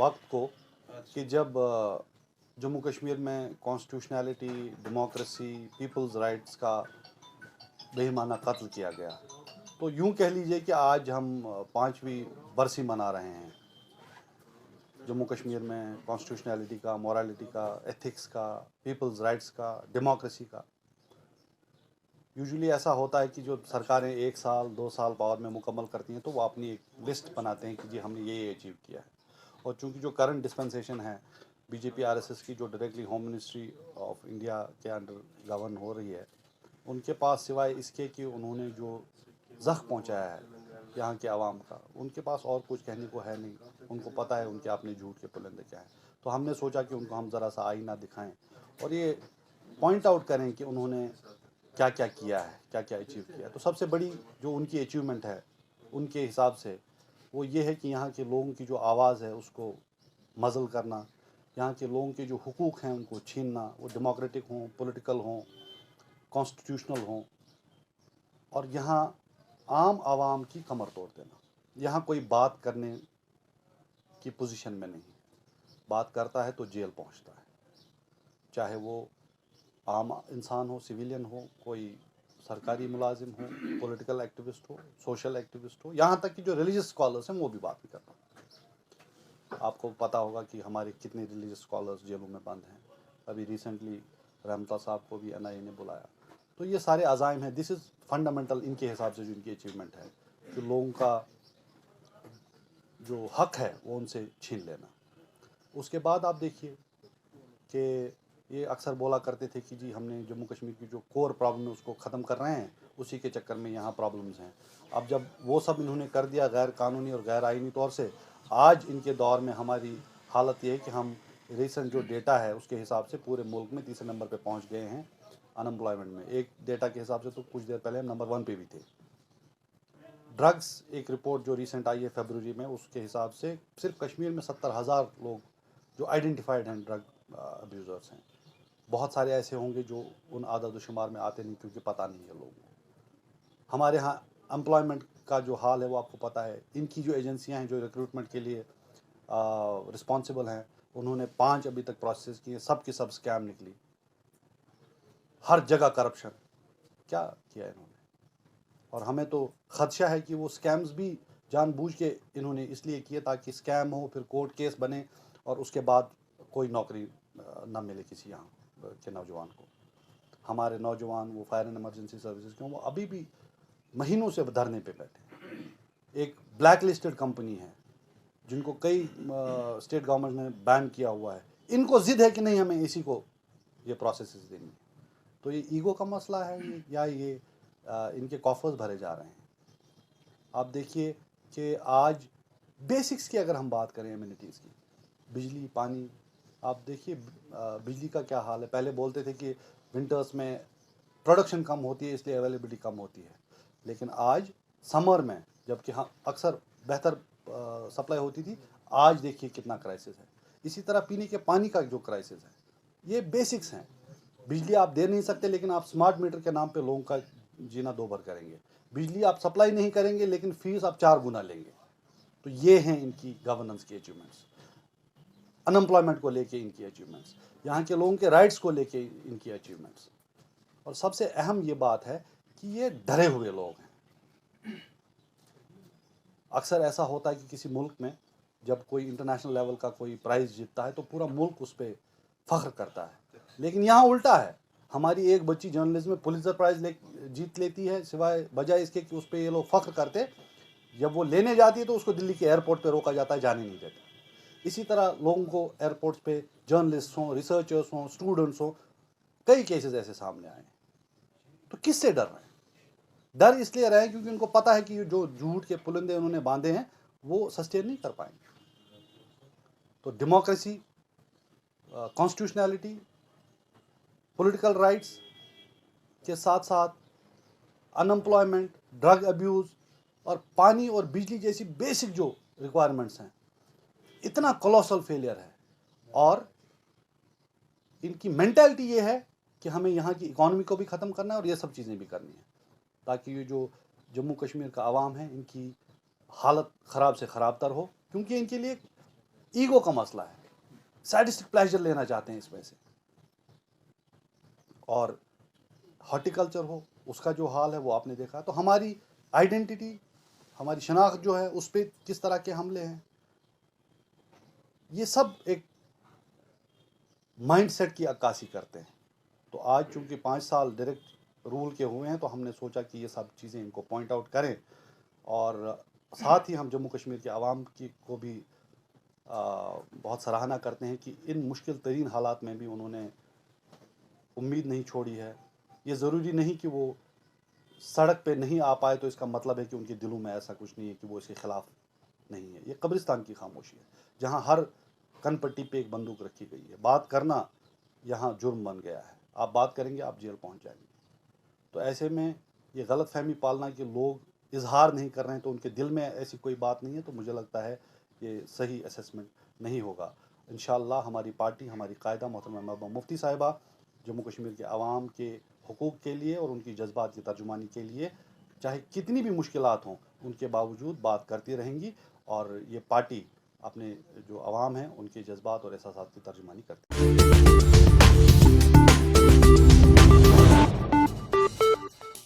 वक्त को कि जब जम्मू कश्मीर में कॉन्स्टिट्यूशनैलिटी, डेमोक्रेसी, पीपल्स राइट्स का बेईमाना कत्ल किया गया। तो यूं कह लीजिए कि आज हम 5वीं बरसी मना रहे हैं जम्मू कश्मीर में कॉन्स्टिट्यूशनैलिटी का, मोरालिटी का, एथिक्स का, पीपल्स राइट्स का, डेमोक्रेसी का। यूजुअली ऐसा होता है कि जो सरकारें 1 साल 2 साल बाद में मुकम्मल करती हैं तो वो अपनी एक लिस्ट बनाते हैं कि जी हमने ये अचीव किया है। और चूंकि जो करंट डिस्पेंसेशन है बीजेपी आरएसएस की, जो directly home ministry of India के अंडर गवर्न हो रही है, उनके पास सिवाय इसके कि उन्होंने जो ज़ख्म पहुंचाया है यहाँ के आवाम का, उनके पास और कुछ कहने को है नहीं। उनको पता है उनके अपने झूठ के पुलिंदे क्या हैं। तो हमने सोचा कि उनको हम ज़रा सा आईना दिखाएं और ये पॉइंट आउट करें कि उन्होंने क्या क्या किया है, क्या क्या अचीव किया है। तो सबसे बड़ी जो उनकी अचीवमेंट है उनके हिसाब से वो ये है कि यहाँ के लोगों की जो आवाज़ है उसको मज़ल करना, यहाँ के लोगों के जो हुकूक हैं उनको छीनना, वो डेमोक्रेटिक हों, पॉलिटिकल हों, कॉन्स्टिट्यूशनल हों, और यहाँ आम आवाम की कमर तोड़ देना। यहाँ कोई बात करने की पोजीशन में नहीं, बात करता है तो जेल पहुँचता है, चाहे वो आम इंसान हो, सिविलियन हो, कोई सरकारी मुलाजिम हो, पॉलिटिकल एक्टिविस्ट हो, सोशल एक्टिविस्ट हो, यहाँ तक कि जो रिलीजियस स्कॉलर्स हैं वो भी बात नहीं करता। आपको पता होगा कि हमारे कितने रिलीजियस स्कॉलर्स जेलों में बंद हैं। अभी रिसेंटली रहमता साहब को भी एनआईए ने बुलाया। तो ये सारे अज़ाइम हैं। दिस इज़ फंडामेंटल इनके हिसाब से जो इनकी अचीवमेंट है कि लोगों का जो हक है वो उनसे छीन लेना। उसके बाद आप देखिए कि ये अक्सर बोला करते थे कि जी हमने जम्मू कश्मीर की जो कोर प्रॉब्लम है उसको ख़त्म कर रहे हैं, उसी के चक्कर में यहाँ प्रॉब्लम्स हैं। अब जब वो सब इन्होंने कर दिया गैर कानूनी और गैर आइनी तौर से, आज इनके दौर में हमारी हालत ये है कि हम रिसेंट जो डेटा है उसके हिसाब से पूरे मुल्क में तीसरे नंबर पे पहुँच गए हैं अनएम्प्लॉयमेंट में। एक डेटा के हिसाब से तो कुछ देर पहले हम नंबर 1 पे भी थे। ड्रग्स, एक रिपोर्ट जो रिसेंट आई है फरवरी में, उसके हिसाब से सिर्फ कश्मीर में 70,000 लोग जो आइडेंटिफाइड हैं ड्रग अब्यूज़र्स हैं। बहुत सारे ऐसे होंगे जो उन आदद शुमार में आते नहीं क्योंकि पता नहीं है लोगों को। हमारे यहाँ एम्प्लॉयमेंट का जो हाल है वो आपको पता है। इनकी जो एजेंसियां हैं जो रिक्रूटमेंट के लिए रिस्पॉन्सिबल हैं, उन्होंने 5 अभी तक प्रोसेस किए, सब की सब स्कैम निकली। हर जगह करप्शन। क्या किया इन्होंने? और हमें तो खदशा है कि वो स्कैम्स भी जानबूझ के इन्होंने इसलिए किए ताकि स्कैम हो, फिर कोर्ट केस बने और उसके बाद कोई नौकरी ना मिले किसी यहाँ के नौजवान को। हमारे नौजवान वो फायर एंड इमरजेंसी सर्विसेज के, वो अभी भी महीनों से धरने पे बैठे। एक ब्लैक लिस्टेड कंपनी है जिनको कई स्टेट गवर्नमेंट ने बैन किया हुआ है। इनको जिद है कि नहीं हमें इसी को ये प्रोसेसेस देंगे। तो ये ईगो का मसला है ये, या ये इनके कॉफर्स भरे जा रहे हैं। आप देखिए कि आज बेसिक्स की अगर हम बात करें एमिनिटीज़ की, बिजली, पानी, आप देखिए बिजली का क्या हाल है। पहले बोलते थे कि विंटर्स में प्रोडक्शन कम होती है इसलिए अवेलेबिलिटी कम होती है, लेकिन आज समर में जबकि हाँ अक्सर बेहतर सप्लाई होती थी, आज देखिए कितना क्राइसिस है। इसी तरह पीने के पानी का जो क्राइसिस है, ये बेसिक्स हैं। बिजली आप दे नहीं सकते लेकिन आप स्मार्ट मीटर के नाम पे लोगों का जीना दो भर करेंगे। बिजली आप सप्लाई नहीं करेंगे लेकिन फीस आप 4 गुना लेंगे। तो ये हैं इनकी गवर्नेंस की अचीवमेंट्स। अनएम्प्लॉयमेंट को लेके इनकी अचीवमेंट्स, यहाँ के लोगों के राइट्स को लेके इनकी अचीवमेंट्स, और सबसे अहम ये बात है कि ये डरे हुए लोग हैं। अक्सर ऐसा होता है कि किसी मुल्क में जब कोई इंटरनेशनल लेवल का कोई प्राइज़ जीतता है तो पूरा मुल्क उस पर फ़ख्र करता है, लेकिन यहाँ उल्टा है। हमारी एक बच्ची जर्नलिज्म में पुलित्ज़र प्राइज़ जीत लेती है, सिवाय बजाय इसके कि उस पर ये लोग फ़ख्र करते, जब वो लेने जाती है तो उसको दिल्ली के एयरपोर्ट पे रोका जाता है, जाने नहीं देता। इसी तरह लोगों को एयरपोर्ट्स पे जर्नलिस्ट हों, रिसर्चर्स हों, स्टूडेंट्स हों, कई केसेस ऐसे सामने आए। तो किससे डर रहे हैं? डर इसलिए रहे हैं क्योंकि उनको पता है कि जो झूठ के पुलिंदे उन्होंने बांधे हैं वो सस्टेन नहीं कर पाएंगे। तो डेमोक्रेसी, कॉन्स्टिट्यूशनैलिटी, पॉलिटिकल राइट्स के साथ साथ अनएम्प्लॉयमेंट, ड्रग अब्यूज़ और पानी और बिजली जैसी बेसिक जो रिक्वायरमेंट्स हैं, इतना कोलोसल फेलियर है। और इनकी मेंटालिटी ये है कि हमें यहाँ की इकॉनमी को भी ख़त्म करना है और ये सब चीज़ें भी करनी है, ताकि ये जो जम्मू कश्मीर का आवाम है इनकी हालत ख़राब से ख़राब तर हो। क्योंकि इनके लिए ईगो का मसला है, सैडिस्टिक प्लेजर लेना चाहते हैं इसमें से। और हॉर्टिकल्चर हो, उसका जो हाल है वो आपने देखा। तो हमारी आइडेंटिटी, हमारी शनाख्त जो है उस पर किस तरह के हमले हैं, ये सब एक माइंडसेट की अक्कासी करते हैं। तो आज चूंकि 5 साल डायरेक्ट रूल के हुए हैं, तो हमने सोचा कि ये सब चीज़ें इनको पॉइंट आउट करें, और साथ ही हम जम्मू कश्मीर के आवाम की को भी बहुत सराहना करते हैं कि इन मुश्किल तरीन हालात में भी उन्होंने उम्मीद नहीं छोड़ी है। ये ज़रूरी नहीं कि वो सड़क पे नहीं आ पाए तो इसका मतलब है कि उनके दिलों में ऐसा कुछ नहीं है कि वो इसके ख़िलाफ़ नहीं है। ये कब्रिस्तान की खामोशी है, जहाँ हर कन पट्टी पे एक बंदूक रखी गई है। बात करना यहाँ जुर्म बन गया है, आप बात करेंगे आप जेल पहुँच जाएंगे। तो ऐसे में ये गलत फहमी पालना कि लोग इजहार नहीं कर रहे हैं तो उनके दिल में ऐसी कोई बात नहीं है, तो मुझे लगता है ये सही असेसमेंट नहीं होगा। इंशाअल्लाह हमारी पार्टी, हमारी कायदा मोहतरमा महबूबा मुफ्ती साहिबा जम्मू कश्मीर के आवाम के हुकूक़ के लिए और उनकी जज्बात की तर्जुमानी के लिए चाहे कितनी भी मुश्किलात हों उनके बावजूद बात करती रहेंगी, और ये पार्टी अपने जो आवाम हैं उनके जज्बात और एहसासात की तर्जुमानी करती है।